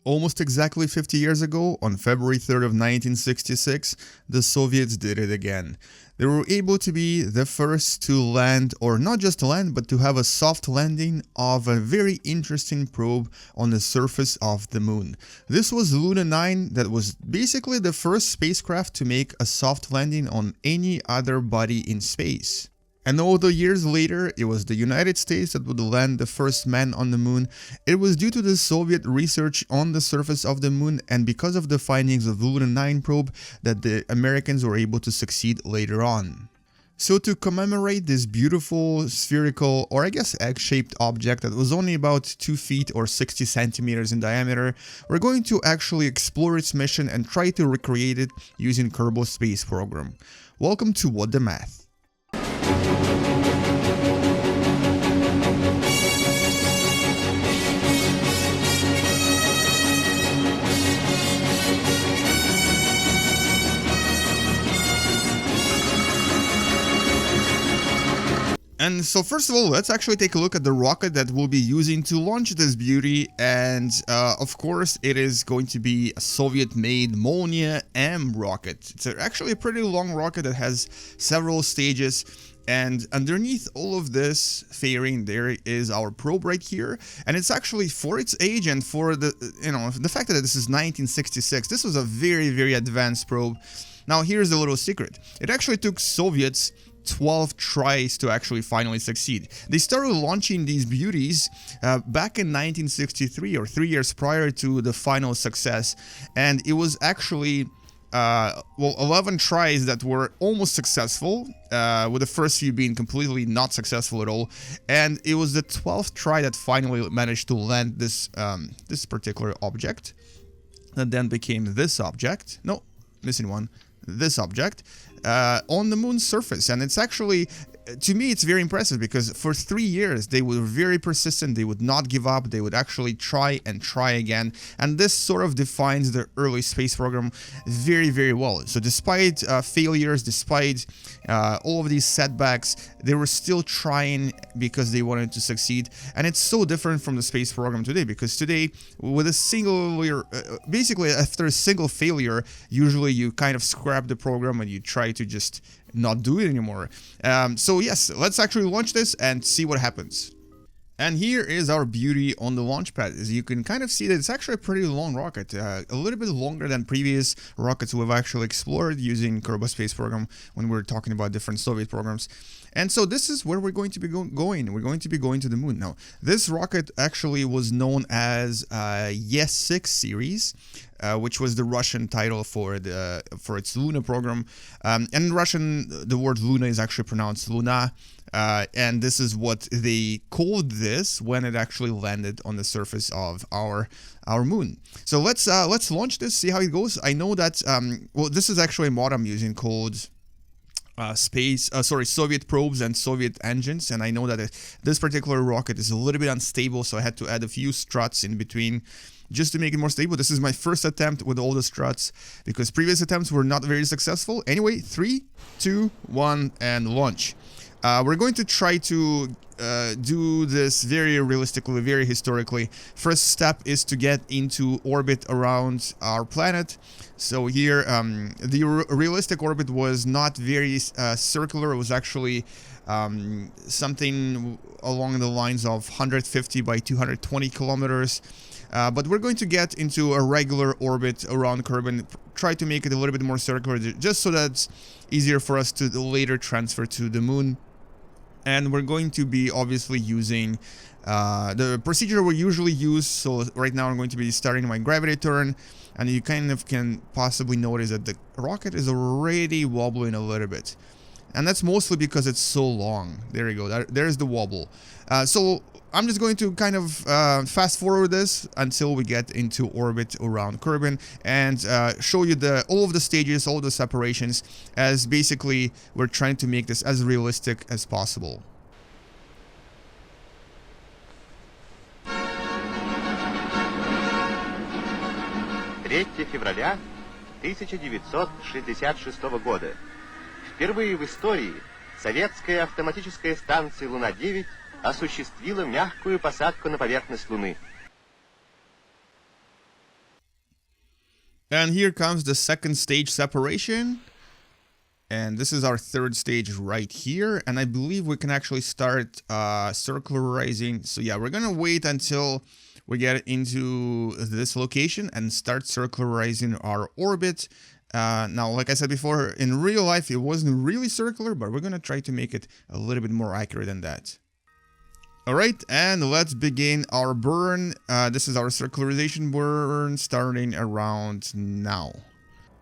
Almost exactly 50 years ago, on February 3rd of 1966, the Soviets did it again. They were able to be the first to land, or not just to land, but to have a soft landing of a very interesting probe on the surface of the moon. This was Luna 9, that was basically the first spacecraft to make a soft landing on any other body in space. And although years later it was the United States that would land the first man on the moon, it was due to the Soviet research on the surface of the moon and because of the findings of the Luna 9 probe that the Americans were able to succeed later on. So to commemorate this beautiful spherical, or I guess egg-shaped object that was only about 2 feet or 60 centimeters in diameter, we're going to actually explore its mission and try to recreate it using Kerbal space program. Welcome to What the Math. And so first of all, let's actually take a look at the rocket that we'll be using to launch this beauty, and of course it is going to be a Soviet-made Molniya M rocket. It's actually a pretty long rocket that has several stages, and underneath all of this fairing there is our probe right here, and it's actually, for its age and for the fact that this is 1966, this was a very advanced probe. Now here's the little secret. It actually took Soviets 12 tries to actually finally succeed. They started launching these beauties back in 1963, or 3 years prior to the final success, and it was actually 11 tries that were almost successful, with the first few being completely not successful at all, and it was the 12th try that finally managed to land this this particular object, that then became this object. No, missing one. This object on the moon's surface. And it's actually, to me, it's very impressive because for 3 years they were very persistent. They would not give up. They would actually try and try again, and this sort of defines the early space program very well. So despite failures, despite all of these setbacks, they were still trying because they wanted to succeed. And it's so different from the space program today, because today, with a single, basically after a single failure, usually you kind of scrap the program and you try to just not do it anymore. So yes, let's actually launch this and see what happens. And here is our beauty on the launch pad. As you can kind of see that it's actually a pretty long rocket, a little bit longer than previous rockets we've actually explored using Kerbal space program when we're talking about different Soviet programs. And so this is where we're going to be going. We're going to be going to the moon. Now, this rocket actually was known as Yes-6 series, which was the Russian title for its Luna program. And in Russian, the word Luna is actually pronounced Luna. And this is what they called this when it actually landed on the surface of our moon. So let's launch this, see how it goes. I know that well, this is actually a mod I'm using called Soviet probes and Soviet engines, and I know that this particular rocket is a little bit unstable, so I had to add a few struts in between just to make it more stable. This is my first attempt with all the struts because previous attempts were not very successful. Anyway, 3, 2, 1, and launch. We're going to try to do this very realistically, very historically. First step is to get into orbit around our planet. So here, the realistic orbit was not very circular. It was actually something along the lines of 150 by 220 kilometers. But we're going to get into a regular orbit around Kerbal, try to make it a little bit more circular, just so that it's easier for us to later transfer to the moon. And we're going to be obviously using the procedure we usually use. So right now I'm going to be starting my gravity turn, and you kind of can possibly notice that the rocket is already wobbling a little bit. And that's mostly because it's so long. There you go, there's the wobble. So I'm just going to kind of fast forward this until we get into orbit around Kerbal and show you all of the stages, all of the separations, as basically we're trying to make this as realistic as possible. 3 февраля 1966 года. Впервые в истории советская автоматическая станция «Луна-9» осуществила мягкую посадку на поверхность Луны. And here comes the second stage separation. And this is our third stage right here. And I believe we can actually start circularizing. So yeah, we're going to wait until we get into this location and start circularizing our orbit. Now, like I said before, in real life, it wasn't really circular, but we're going to try to make it a little bit more accurate than that. Alright, and let's begin our burn. This is our circularization burn starting around now.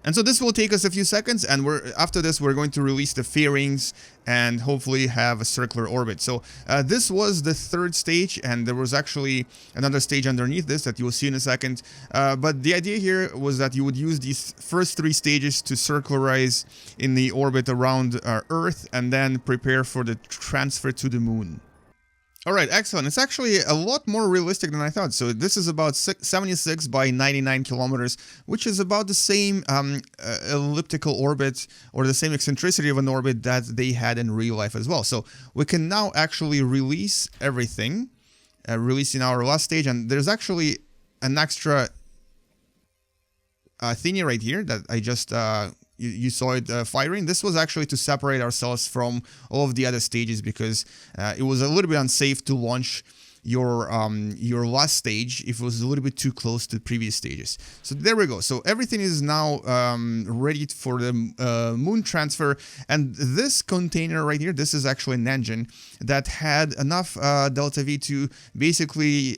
And so this will take us a few seconds, and after this we're going to release the fairings and hopefully have a circular orbit. So this was the third stage, and there was actually another stage underneath this that you will see in a second. But the idea here was that you would use these first three stages to circularize in the orbit around Earth and then prepare for the transfer to the moon. Alright, excellent. It's actually a lot more realistic than I thought. So this is about 76 by 99 kilometers, which is about the same elliptical orbit or the same eccentricity of an orbit that they had in real life as well. So we can now actually release everything, releasing our last stage. And there's actually an extra thingy right here that I just... You saw it firing. This was actually to separate ourselves from all of the other stages because it was a little bit unsafe to launch your last stage if it was a little bit too close to the previous stages. So there we go. So everything is now ready for the moon transfer. And this container right here, this is actually an engine that had enough delta V to basically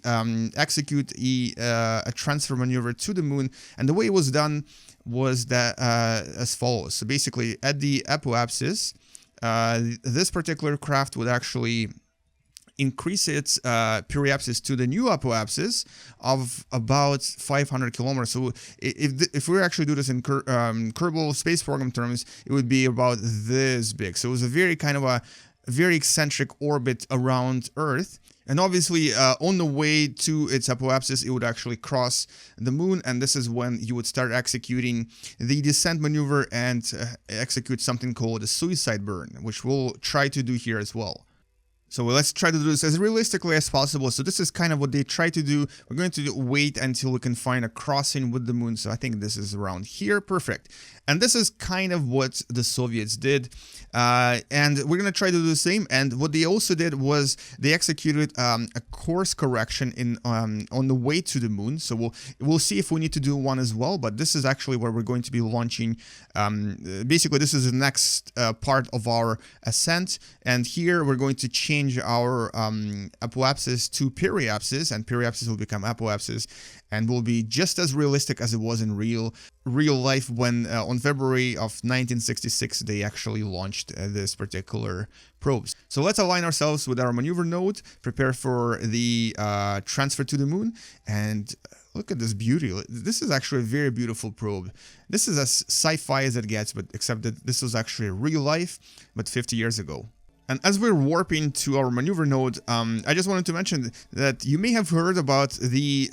execute a transfer maneuver to the moon. And the way it was done was that as follows. So basically at the apoapsis, this particular craft would actually increase its periapsis to the new apoapsis of about 500 kilometers. So if we actually do this in Kerbal space program terms, it would be about this big. So it was a very kind of a very eccentric orbit around Earth. And obviously, on the way to its apoapsis, it would actually cross the moon, and this is when you would start executing the descent maneuver and execute something called a suicide burn, which we'll try to do here as well. So let's try to do this as realistically as possible. So this is kind of what they try to do. We're going to wait until we can find a crossing with the moon. So I think this is around here. Perfect. And this is kind of what the Soviets did. And we're going to try to do the same. And what they also did was they executed a course correction on the way to the moon. So we'll see if we need to do one as well. But this is actually where we're going to be launching. Basically, this is the next part of our ascent. And here we're going to change our apoapsis to periapsis, and periapsis will become apoapsis, and will be just as realistic as it was in real life when on February of 1966 they actually launched this particular probes. So let's align ourselves with our maneuver node, prepare for the transfer to the moon, and look at this beauty. This is actually a very beautiful probe. This is as sci-fi as it gets, but except that this was actually real life, but 50 years ago. And as we're warping to our maneuver node, I just wanted to mention that you may have heard about the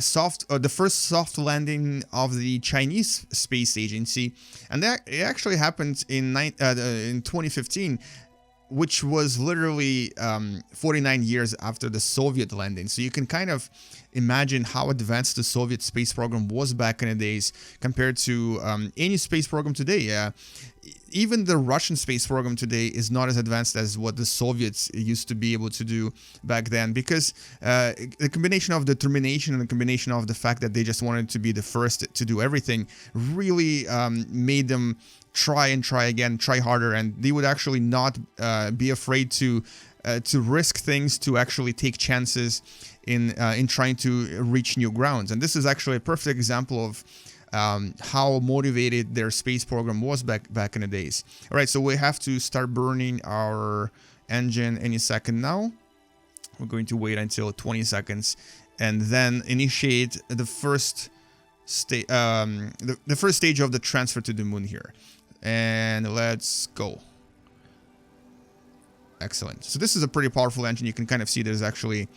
first soft landing of the Chinese space agency, and that it actually happened in 2015, which was literally 49 years after the Soviet landing. So you can kind of imagine how advanced the Soviet space program was back in the days compared to any space program today. Even the Russian space program today is not as advanced as what the Soviets used to be able to do back then, because the combination of determination and the combination of the fact that they just wanted to be the first to do everything really made them try and try again, try harder, and they would actually not be afraid to risk things, to actually take chances in trying to reach new grounds. And this is actually a perfect example of how motivated their space program was back in the days. All right, so we have to start burning our engine any second now. We're going to wait until 20 seconds and then initiate the first stage of the transfer to the moon here. And let's go. Excellent. So this is a pretty powerful engine. You can kind of see there's actually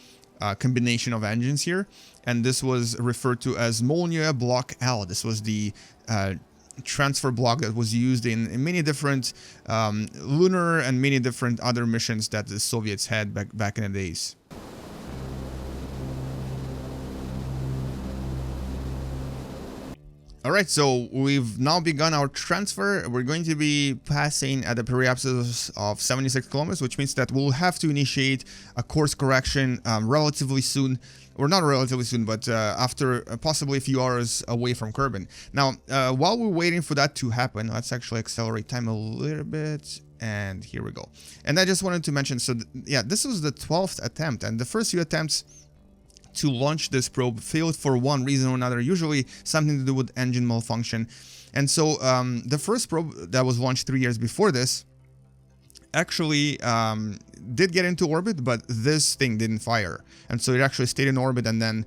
a combination of engines here, and this was referred to as Molniya Block L. This was the transfer block that was used in many different lunar and many different other missions that the Soviets had back in the days. Alright, so we've now begun our transfer. We're going to be passing at a periapsis of 76 kilometers, which means that we'll have to initiate a course correction relatively soon. Or not relatively soon, but after possibly a few hours away from Kerbal. Now, while we're waiting for that to happen, let's actually accelerate time a little bit. And here we go. And I just wanted to mention, so yeah, this was the 12th attempt. And the first few attempts to launch this probe failed for one reason or another, usually something to do with engine malfunction. And so the first probe that was launched 3 years before this actually did get into orbit, but this thing didn't fire. And so it actually stayed in orbit and then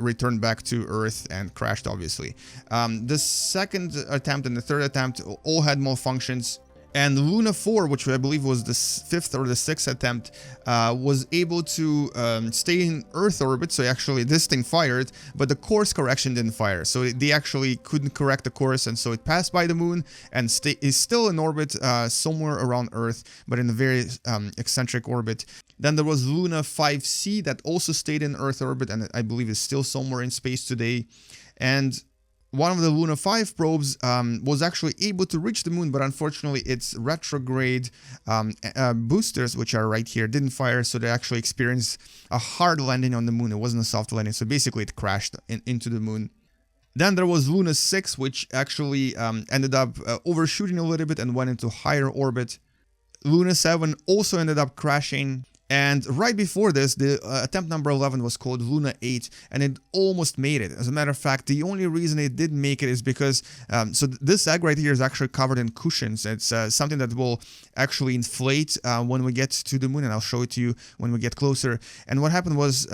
returned back to Earth and crashed, obviously. The second attempt and the third attempt all had malfunctions. And Luna 4, which I believe was the 5th or the 6th attempt, was able to stay in Earth orbit. So actually this thing fired, but the course correction didn't fire. So they actually couldn't correct the course, and so it passed by the moon and is still in orbit somewhere around Earth, but in a very eccentric orbit. Then there was Luna 5C that also stayed in Earth orbit, and I believe is still somewhere in space today. And one of the Luna 5 probes was actually able to reach the moon, but unfortunately its retrograde boosters, which are right here, didn't fire, so they actually experienced a hard landing on the moon. It wasn't a soft landing, so basically it crashed into the moon. Then there was Luna 6, which actually ended up overshooting a little bit and went into higher orbit. Luna 7 also ended up crashing. And right before this, the attempt number 11 was called Luna 8, and it almost made it. As a matter of fact, the only reason it didn't make it is because, so this egg right here is actually covered in cushions. It's something that will actually inflate when we get to the moon, and I'll show it to you when we get closer. And what happened was,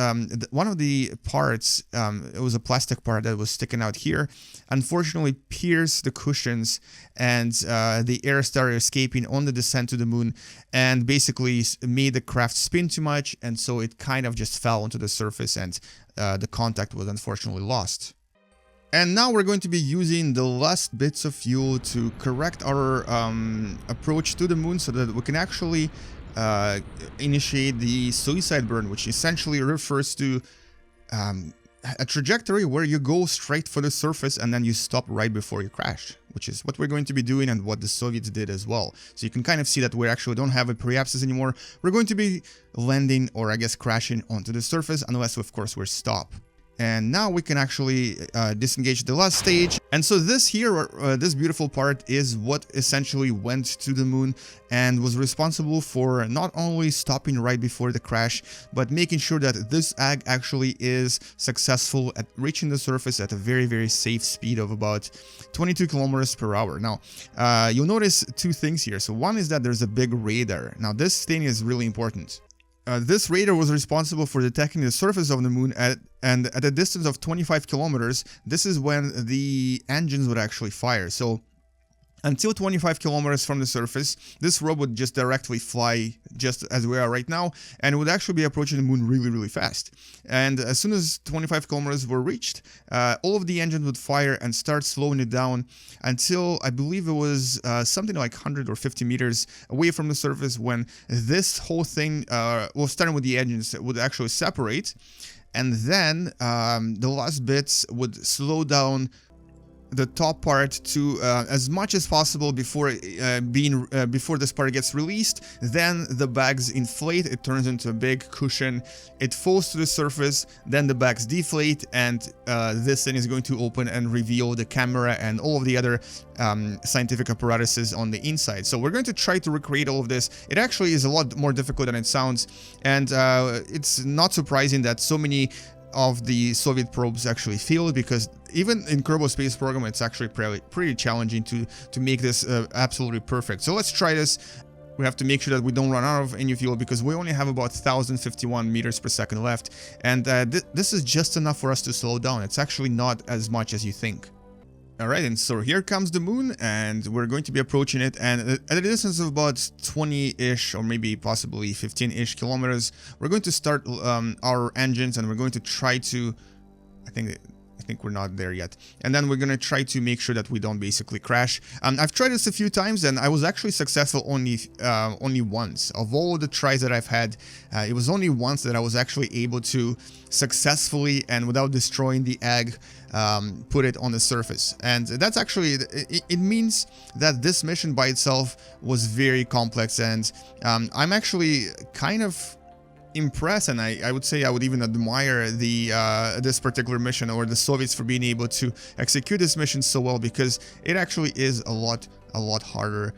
one of the parts, it was a plastic part that was sticking out here, unfortunately pierced the cushions, and the air started escaping on the descent to the moon, and basically made the craft spin too much, and so it kind of just fell onto the surface, and the contact was unfortunately lost. And now we're going to be using the last bits of fuel to correct our approach to the moon so that we can actually initiate the suicide burn, which essentially refers to a trajectory where you go straight for the surface and then you stop right before you crash, which is what we're going to be doing and what the Soviets did as well. So you can kind of see that we actually don't have a periapsis anymore. We're going to be landing, or I guess crashing onto the surface, unless of course we're stopped. And now we can actually disengage the last stage. And so this here, this beautiful part is what essentially went to the moon and was responsible for not only stopping right before the crash, but making sure that this egg actually is successful at reaching the surface at a very, very safe speed of about 22 kilometers per hour. Now, you'll notice two things here. So one is that there's a big radar. Now, this thing is really important. This radar was responsible for detecting the surface of the moon and at a distance of 25 kilometers. This is when the engines would actually fire. So until 25 kilometers from the surface, this probe would just directly fly just as we are right now, and it would actually be approaching the moon really, really fast. And as soon as 25 kilometers were reached, all of the engines would fire and start slowing it down until I believe it was something like 100 or 50 meters away from the surface, when this whole thing, well, starting with the engines, would actually separate, and then the last bits would slow down the top part to as much as possible before before this part gets released. Then the bags inflate, it turns into a big cushion, it falls to the surface, then the bags deflate, and this thing is going to open and reveal the camera and all of the other scientific apparatuses on the inside. So we're going to try to recreate all of this. It actually is a lot more difficult than it sounds, and it's not surprising that so many of the Soviet probes actually failed, because even in Kerbal space program, it's actually pretty challenging to make this absolutely perfect. So let's try this. We have to make sure that we don't run out of any fuel, because we only have about 1,051 meters per second left, and this is just enough for us to slow down. It's actually not as much as you think. Alright, and so here comes the moon, and we're going to be approaching it, and at a distance of about 20-ish, or maybe possibly 15-ish kilometers, we're going to start our engines, and we're going to try to, I think I think we're not there yet. And then we're going to try to make sure that we don't basically crash. I've tried this a few times and I was actually successful only once. Of all the tries that I've had, it was only once that I was actually able to successfully and without destroying the egg, put it on the surface. And that's actually, it means that this mission by itself was very complex, and I'm actually kind of impressed, and I would say I would even admire this particular mission, or the Soviets, for being able to execute this mission so well, because it actually is a lot harder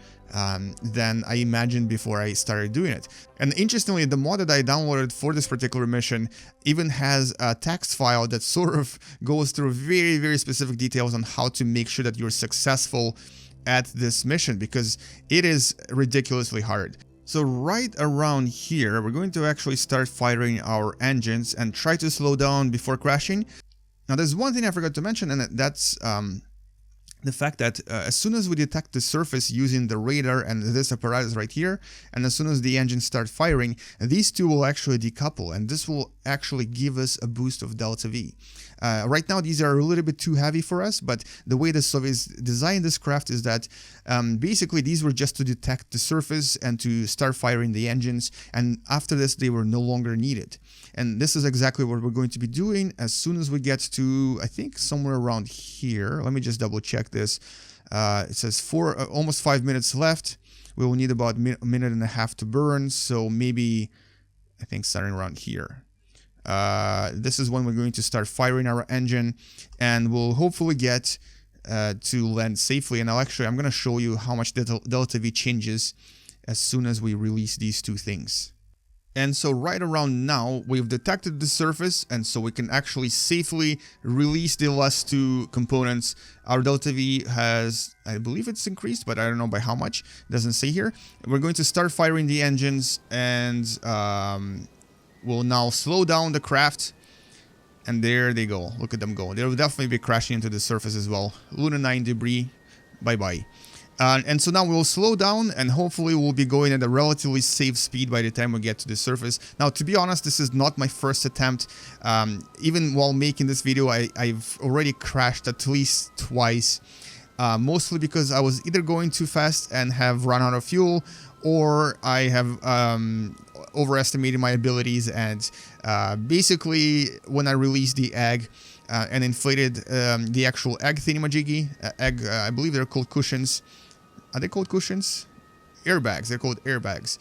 than I imagined before I started doing it. And interestingly, the mod that I downloaded for this particular mission even has a text file that sort of goes through very specific details on how to make sure that you're successful at this mission, because it is ridiculously hard. So right around here, we're going to actually start firing our engines and try to slow down before crashing. Now, there's one thing I forgot to mention, and that's the fact that as soon as we detect the surface using the radar and this apparatus right here, and as soon as the engines start firing, these two will actually decouple, and this will actually give us a boost of delta V. Right now, these are a little bit too heavy for us, but the way the Soviets designed this craft is that basically these were just to detect the surface and to start firing the engines, and after this they were no longer needed. And this is exactly what we're going to be doing as soon as we get to, I think, somewhere around here. Let me just double check this. It says almost 5 minutes left. We will need about a minute and a half to burn, so maybe, I think, starting around here. This is when we're going to start firing our engine, and we'll hopefully get to land safely. And I'm going to show you how much delta V changes as soon as we release these two things. And so right around now, we've detected the surface, and so we can actually safely release the last two components. Our delta V has, I believe it's increased, but I don't know by how much. It doesn't say here. We're going to start firing the engines, and we'll now slow down the craft. And there they go. Look at them go. They'll definitely be crashing into the surface as well. Luna 9 debris. Bye-bye. And so now we'll slow down, and hopefully we'll be going at a relatively safe speed by the time we get to the surface. Now, to be honest, this is not my first attempt. Even while making this video, I've already crashed at least twice. Mostly because I was either going too fast and have run out of fuel, or I have overestimated my abilities, and basically when I released the egg and inflated the actual egg thingamajiggy, I believe they're called cushions. Are they called cushions? Airbags. They're called airbags.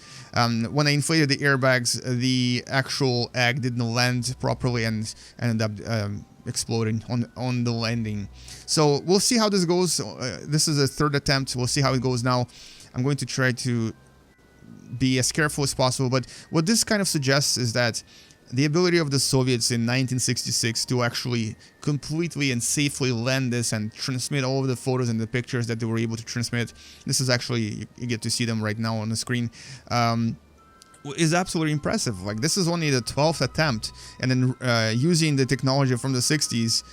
When I inflated the airbags, the actual egg didn't land properly and ended up exploding on the landing. So we'll see how this goes. This is a third attempt. We'll see how it goes now. I'm going to try to be as careful as possible, but what this kind of suggests is that the ability of the Soviets in 1966 to actually completely and safely land this and transmit all of the photos and the pictures that they were able to transmit. This is actually, you get to see them right now on the screen. Is absolutely impressive. Like, this is only the 12th attempt, and then using the technology from the 60s,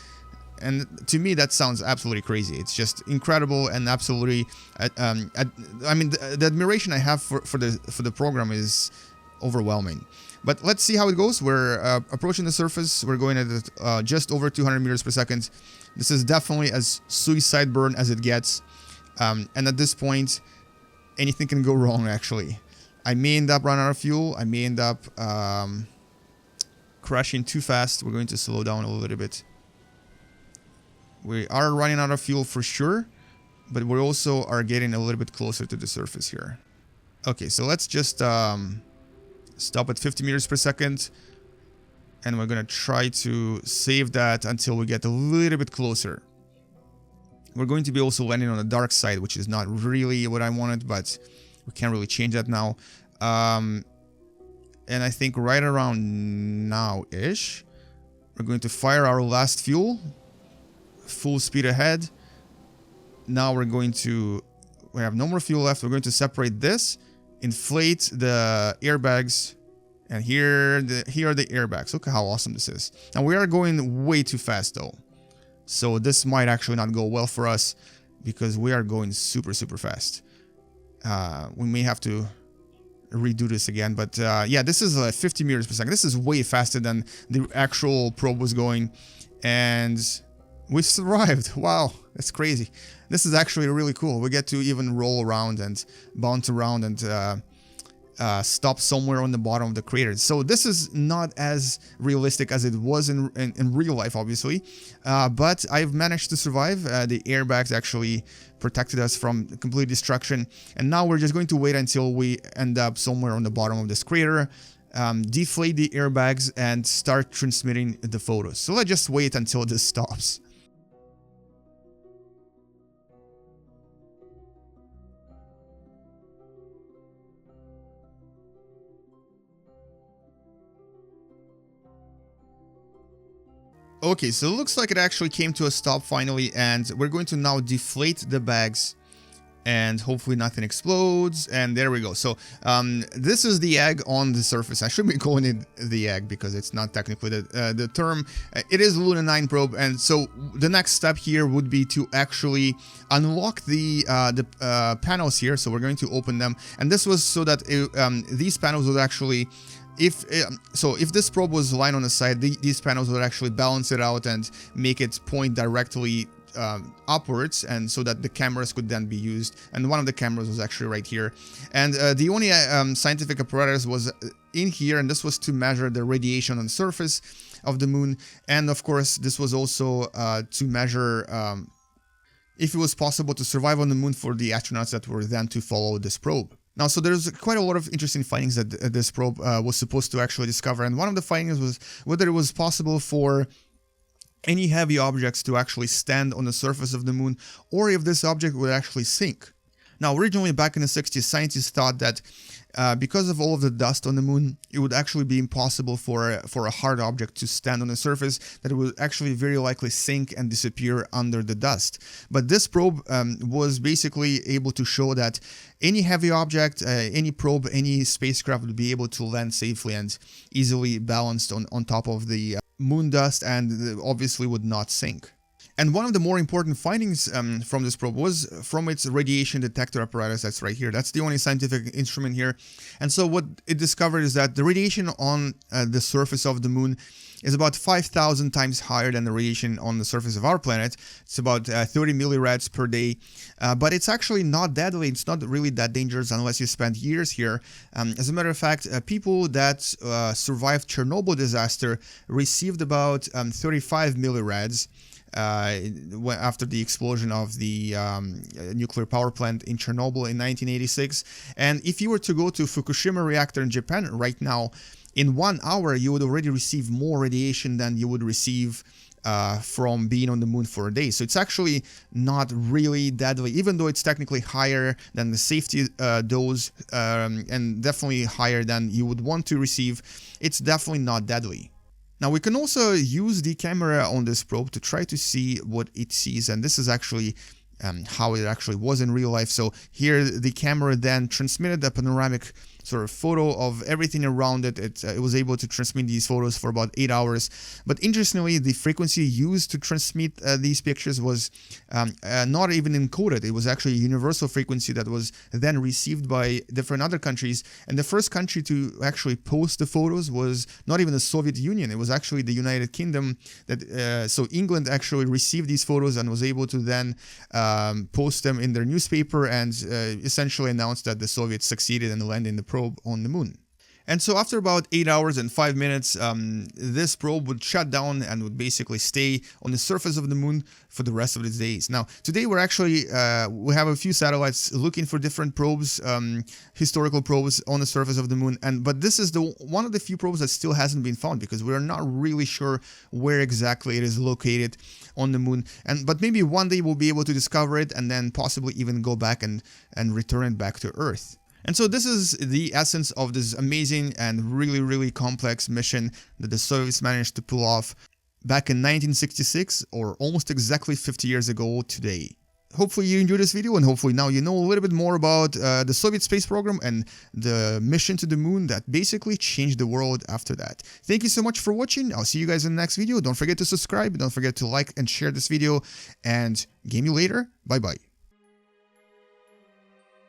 and to me that sounds absolutely crazy. It's just incredible and absolutely I mean, the admiration I have for the program is overwhelming. But let's see how it goes. We're approaching the surface. We're going at just over 200 meters per second. This is definitely as suicide burn as it gets, and at this point anything can go wrong. Actually, I may end up running out of fuel. I may end up crashing too fast. We're going to slow down a little bit. We are running out of fuel for sure, but we also are getting a little bit closer to the surface here. Okay, so let's just stop at 50 meters per second, and we're gonna try to save that until we get a little bit closer. We're going to be also landing on the dark side, which is not really what I wanted, but we can't really change that now. And I think right around now-ish, we're going to fire our last fuel. Full speed ahead. Now we have no more fuel left. We're going to separate this, inflate the airbags, and here are the airbags. Look at how awesome this is. And we are going way too fast though, so this might actually not go well for us because we are going super fast. We may have to redo this again, but yeah, this is 50 meters per second. This is way faster than the actual probe was going, and We survived. Wow, that's crazy. This is actually really cool. We get to even roll around and bounce around and stop somewhere on the bottom of the crater. So this is not as realistic as it was in real life, obviously, but I've managed to survive. The airbags actually protected us from complete destruction, and now we're just going to wait until we end up somewhere on the bottom of this crater, deflate the airbags, and start transmitting the photos. So let's just wait until this stops. Okay, so it looks like it actually came to a stop finally, and we're going to now deflate the bags and hopefully nothing explodes, and there we go. So this is the egg on the surface. I should be calling it the egg because it's not technically the term. It is Luna 9 probe, and so the next step here would be to actually unlock the panels here. So we're going to open them, and this was so that these panels would actually, if this probe was lying on the side, these panels would actually balance it out and make it point directly upwards, and so that the cameras could then be used. And one of the cameras was actually right here, and the only scientific apparatus was in here, and this was to measure the radiation on the surface of the moon. And of course this was also to measure if it was possible to survive on the moon for the astronauts that were then to follow this probe. Now, so there's quite a lot of interesting findings that this probe was supposed to actually discover, and one of the findings was whether it was possible for any heavy objects to actually stand on the surface of the moon, or if this object would actually sink. Now, originally back in the 60s, scientists thought that because of all of the dust on the moon, it would actually be impossible for a hard object to stand on the surface, that it would actually very likely sink and disappear under the dust. But this probe was basically able to show that any heavy object, any probe, any spacecraft would be able to land safely and easily balanced on top of the moon dust, and obviously would not sink. And one of the more important findings from this probe was from its radiation detector apparatus that's right here. That's the only scientific instrument here. And so what it discovered is that the radiation on the surface of the moon is about 5,000 times higher than the radiation on the surface of our planet. It's about 30 millirads per day, but it's actually not deadly. It's not really that dangerous unless you spend years here. As a matter of fact, people that survived Chernobyl disaster received about 35 millirads after the explosion of the nuclear power plant in Chernobyl in 1986. And if you were to go to Fukushima reactor in Japan right now, in 1 hour you would already receive more radiation than you would receive from being on the moon for a day. So it's actually not really deadly, even though it's technically higher than the safety dose, and definitely higher than you would want to receive. It's definitely not deadly. Now, we can also use the camera on this probe to try to see what it sees, and this is actually how it actually was in real life. So here the camera then transmitted a panoramic sort of photo of everything around it. It was able to transmit these photos for about 8 hours. But interestingly, the frequency used to transmit these pictures was not even encoded. It was actually a universal frequency that was then received by different other countries. And the first country to actually post the photos was not even the Soviet Union. It was actually the United Kingdom. So England actually received these photos and was able to then post them in their newspaper and essentially announce that the Soviets succeeded in landing the probe on the moon. And so after about 8 hours and 5 minutes, this probe would shut down and would basically stay on the surface of the moon for the rest of its days. Now, today we're actually, we have a few satellites looking for different probes, historical probes on the surface of the moon. But this is one of the few probes that still hasn't been found, because we're not really sure where exactly it is located on the moon. But maybe one day we'll be able to discover it and then possibly even go back and return it back to Earth. And so this is the essence of this amazing and really, really complex mission that the Soviets managed to pull off back in 1966, or almost exactly 50 years ago today. Hopefully you enjoyed this video, and hopefully now you know a little bit more about the Soviet space program and the mission to the moon that basically changed the world after that. Thank you so much for watching. I'll see you guys in the next video. Don't forget to subscribe. Don't forget to like and share this video, and game you later. Bye bye.